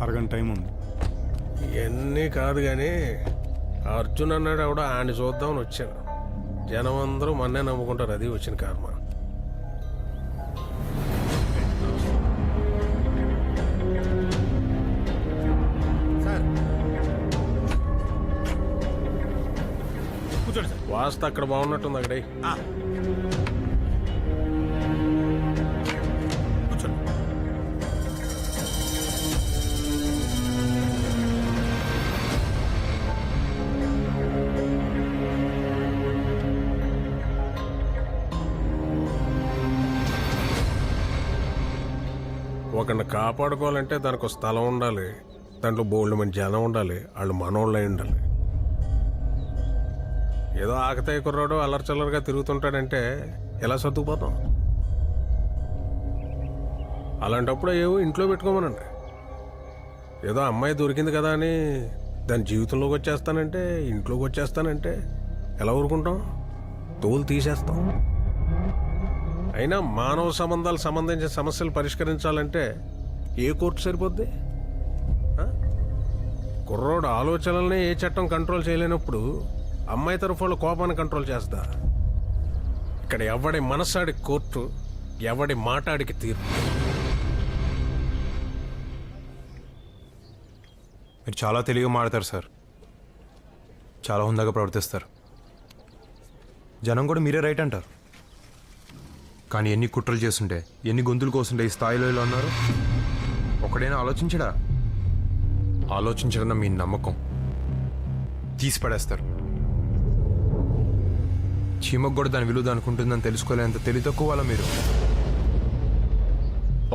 అరగంట టైం ఉంది. ఇవన్నీ కాదు కానీ అర్జున్ అన్నాడు ఎవడో ఆయన చూద్దామని వచ్చాను. జనం అందరూ మన్నే నమ్ముకుంటారు, అది వచ్చిన కర్మ. కూర్చోండి సార్. వాస్తు అక్కడ బాగున్నట్టుంది అక్కడే. కూర్చోండి. ఒకరిని కాపాడుకోవాలంటే దానికి ఒక స్థలం ఉండాలి, దాంట్లో బోల్డ్ మంది జనం ఉండాలి, వాళ్ళు మనోళ్ళు అయి ఉండాలి. ఏదో ఆకతాయి కుర్రాడు అల్లరిచల్లరుగా తిరుగుతుంటాడంటే ఎలా సర్దుకుపోతాం? అలాంటప్పుడు ఏవో ఇంట్లో పెట్టుకోమనండి. ఏదో అమ్మాయి దొరికింది కదా అని దాని జీవితంలోకి వచ్చేస్తానంటే, ఇంట్లోకి వచ్చేస్తానంటే ఎలా ఊరుకుంటాం? తోలు తీసేస్తాం. అయినా మానవ సంబంధాలు సంబంధించిన సమస్యలు పరిష్కరించాలంటే ఏ కోర్టు సరిపోద్ది? కుర్రోడు ఆలోచనల్ని ఏ చట్టం కంట్రోల్ చేయలేనప్పుడు అమ్మాయి తరఫు వాళ్ళ కోపాన్ని కంట్రోల్ చేస్తా. ఇక్కడ ఎవడి మనసాడి కోర్టు, ఎవడి మాటాడికి తీర్పు. మీరు చాలా తెలివిగా మాడతారు సార్, చాలా హుందాగా ప్రవర్తిస్తారు. జనం కూడా మీరే రైట్ అంటారు. కానీ ఎన్ని కుట్రలు చేస్తుంటే, ఎన్ని గొంతులు కోస్తుంటే ఈ స్థాయిలో ఇలా ఉన్నారు. ఒకడైనా ఆలోచించడా? ఆలోచించడం మీ నమ్మకం తీసి పడేస్తారు. చీమకు కూడా దాని విలువ అనుకుంటుందని తెలుసుకోలేంత తెలివి తక్కువ వాళ్ళ మీరు.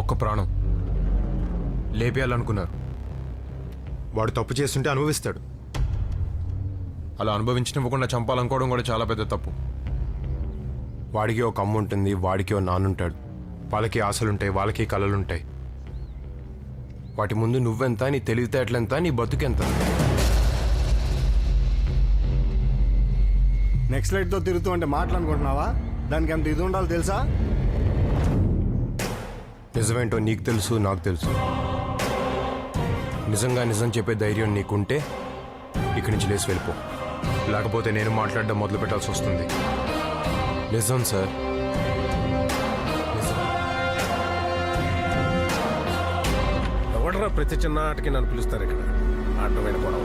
ఒక్క ప్రాణం లేపేయాలనుకున్నారు. వాడు తప్పు చేస్తుంటే అనుభవిస్తాడు. అలా అనుభవించనివ్వకుండా చంపాలనుకోవడం కూడా చాలా పెద్ద తప్పు. వాడికి ఒక అమ్మ ఉంటుంది, వాడికి ఒక నాన్నుంటాడు. వాళ్ళకి ఆశలుంటాయి, వాళ్ళకి కళలుంటాయి. వాటి ముందు నువ్వెంత, నీ తెలివితేటలెంత, నీ బతుకెంత? నెక్స్ట్ లైట్తో తిరుగుతూ అంటే మాట్లాడుకుంటున్నావా? దానికి ఎంత ఇది ఉండాలో తెలుసా? నిజమేంటో నీకు తెలుసు, నాకు తెలుసు. నిజంగా నిజం చెప్పే ధైర్యం నీకుంటే ఇక్కడి నుంచి లేచి వెళ్ళిపో. లేకపోతే నేను మాట్లాడడం మొదలు పెట్టాల్సి వస్తుంది. నిజం సార్, నిజం. ఎవడరా ప్రతి చిన్న ఆటకి నన్ను పిలుస్తారు ఇక్కడ? ఆటమైన గొడవ.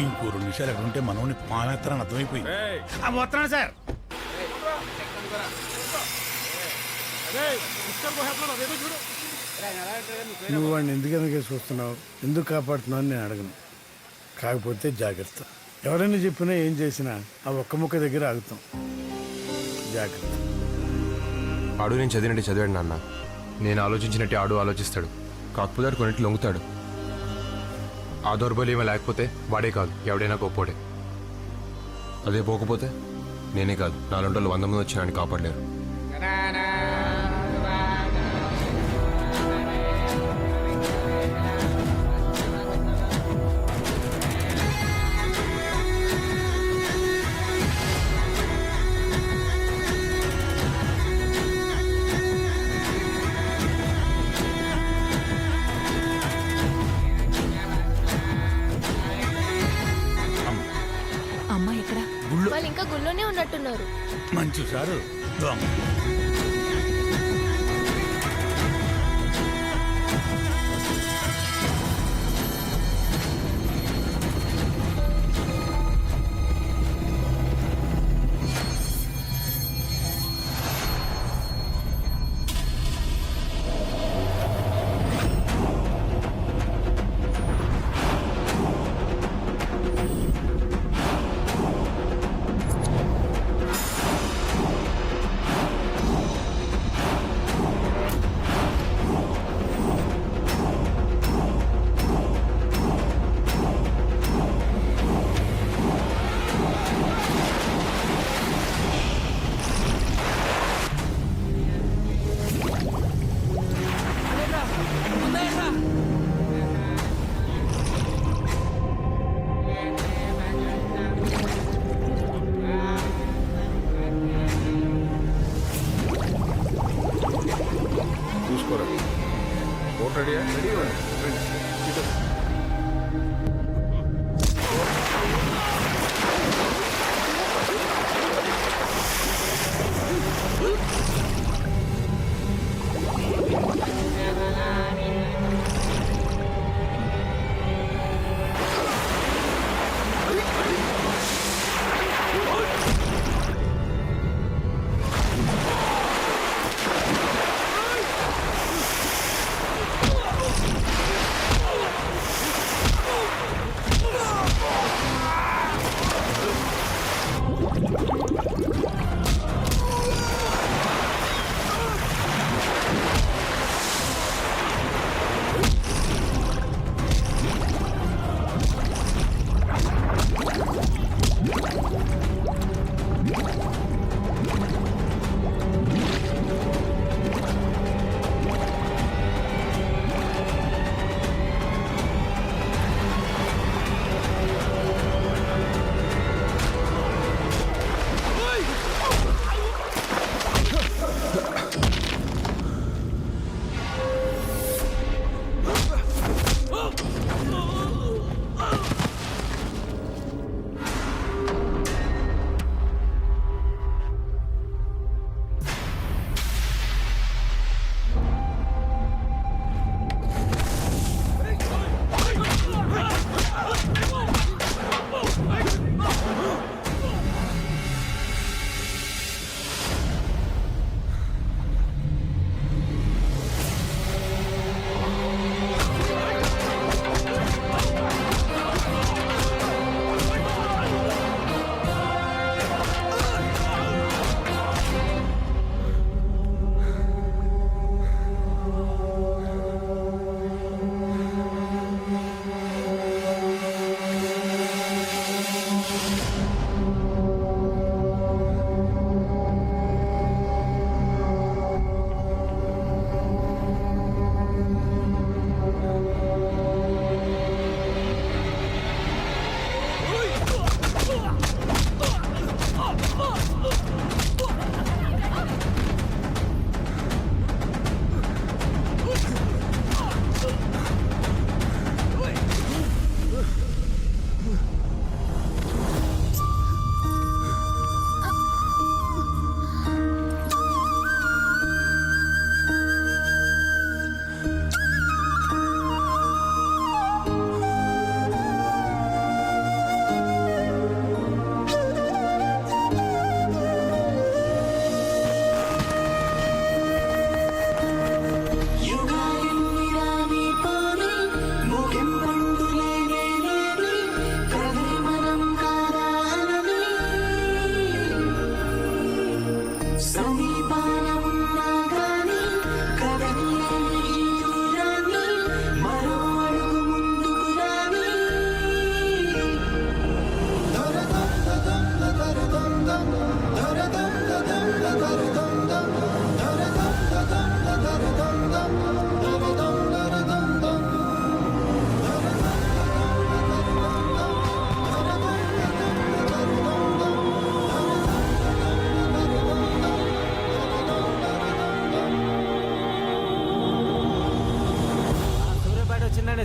ఇంకో 2 నిమిషాలు ఎక్కడ ఉంటే మనోని మానేస్తారని అర్థమైపోయింది. వస్తున్నాను సార్. నువ్వు వాడిని ఎందుకనగా చూస్తున్నావు, ఎందుకు కాపాడుతున్నావు అని నేను అడగను. కాకపోతే జాగ్రత్త. ఎవరైనా చెప్పినా ఏం చేసినా ఆ ఒక్క ముక్క దగ్గర ఆగుతాం. జాగ్రత్త. ఆడు నేను చదివినట్టు చదివాడు నాన్న. నేను ఆలోచించినట్టు ఆడు ఆలోచిస్తాడు. కాకపోతే ఆడు కొన్నిటి లొంగుతాడు. ఆ దౌర్బల్యమే లేకపోతే వాడే కాదు, ఎవడైనా గొప్పోడే. అదే పోకపోతే నేనే కాదు, 400 100 మంది వచ్చి నన్ను కాపాడలేరు. అమ్మ ఎక్కడ? వాళ్ళు ఇంకా గుళ్ళోనే ఉన్నట్టున్నారు. మంచి సారు దొంగ.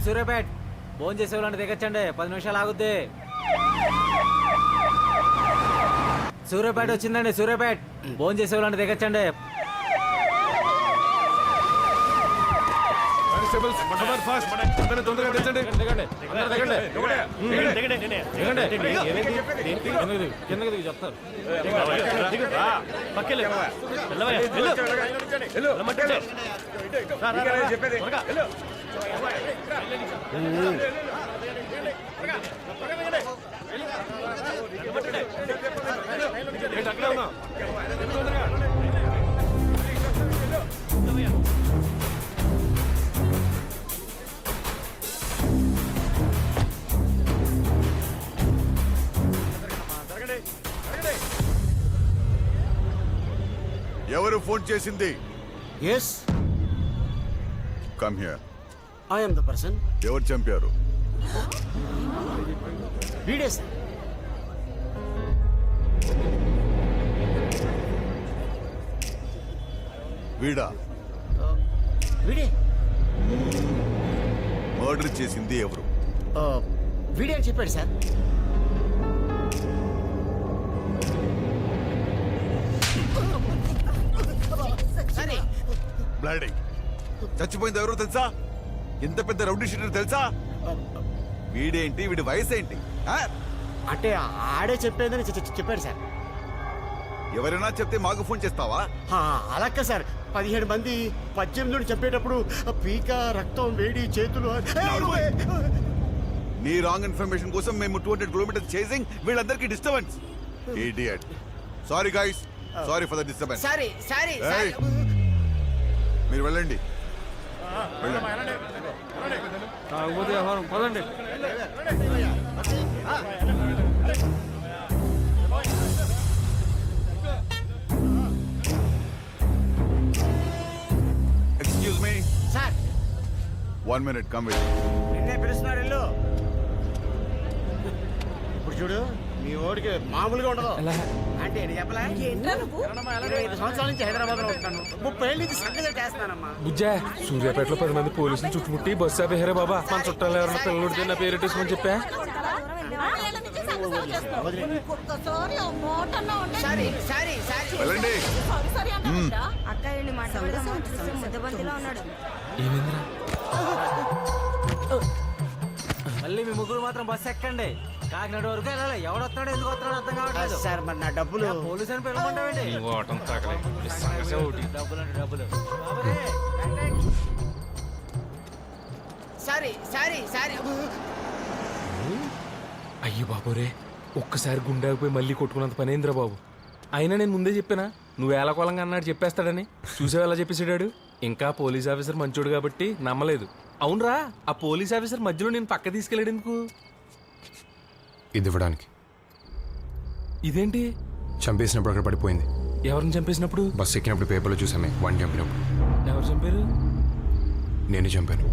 సూర్యాపేట్ ఫోన్ చేసే వాళ్ళని దిగచ్చండి 10 నిమిషాలు ఆగుద్ది. సూర్యాపేట వచ్చిందండి, సూర్యాపేట్ ఫోన్ చేసే వాళ్ళని దిగచ్చండి. చెప్తారు ఎవరు ఫోన్ చేసింది? Yes, come here. I am the person. ఎవరు చంపారు? Read it, sir. వీడా? Read it. మర్డర్ చేసింది ఎవరు? వీడియో అని చెప్పాడు సార్. సరే బ్లడీ. చచ్చిపోయింది ఎవరో తెలుసా? ఎంత పెద్ద రౌడీ షీటర్ తెలుసా? వీడేంటి, వీడి వయసు ఏంటి? ఆ? అంటే ఆడే చెప్పేదని చెప్పాడు సార్. ఎవరైనా చెప్తే మాకు ఫోన్ చేస్తావా? అలాగే సార్. 17 మంది 18 నుండి చెప్పేటప్పుడు పీక, రక్తం, వేడి, చేతులు. నీ రాంగ్ ఇన్ఫర్మేషన్ కోసం మేము 200 కిలోమీటర్స్ చేసింగ్ వీళ్ళందరికీ disturbance. Idiot. Sorry guys, sorry for the disturbance. Sorry sorry sorry. మీరు వెళ్ళండి. పదండి. Excuse me, sir 1 minute, come with. నిన్నే పిలుస్తున్నాడు ఇల్లు. ఇప్పుడు చూడు, మీ ఓడికి మామూలుగా ఉండదు. అంటే ఏంటి చెప్పలే? 25 సంవత్సరాల నుంచి హైదరాబాద్ లో ఉంటాను. 30 ఏళ్ళ నుంచి సంగతి చేస్తున్నానమ్మా. బుజ్జా సూర్యాపేటలో 10 మంది పోలీసులు చుట్టుముట్టి బస్సు ఆపేహారే బాబా. మన చుట్టాలు ఎవరైనా పిల్లలుడితే నా పేరు పెట్టేసుకొని చెప్పా. Sorry sorry sorry. వెళ్ళండి. ఏమైందిరా? మళ్ళీ మీ ముగ్గురు మాత్రం బస్సు ఎక్కండి. కాకినాడ వరకు వెళ్ళాలి. ఎవడొస్తాడో ఎందుకు వస్తాడో అర్థం కావట్లేదు. సార్ మరి నా డబ్బులు. పోలీసు అని పిలవమంటావేంటి? నీ ఓటం తాకలే. ఈ సంగతి ఒకటి. డబ్బులు అంటే డబ్బులు. Sorry sorry sorry. అయ్యి బాబోరే, ఒక్కసారి గుండాకిపోయి మళ్ళీ కొట్టుకున్నంత పనేంద్రా బాబు. అయినా నేను ముందే చెప్పానా నువ్వు ఏలకోలంగా అన్నాడు చెప్పేస్తాడని. చూసావు ఎలా చెప్పేసాడు. ఇంకా పోలీస్ ఆఫీసర్ మంచోడు కాబట్టి నమ్మలేదు. అవునరా, ఆ పోలీస్ ఆఫీసర్ మధ్యలో నేను పక్క తీసుకెళ్ళాడు ఎందుకు? ఇది ఇవ్వడానికి. ఇదేంటి? చంపేసినప్పుడు అక్కడ పడిపోయింది. ఎవరిని చంపేసినప్పుడు? బస్సు ఎక్కినప్పుడు పేపర్లో చూసామే వాడిని చంపినప్పుడు. ఎవరు చంపారు? నేనే చంపాను.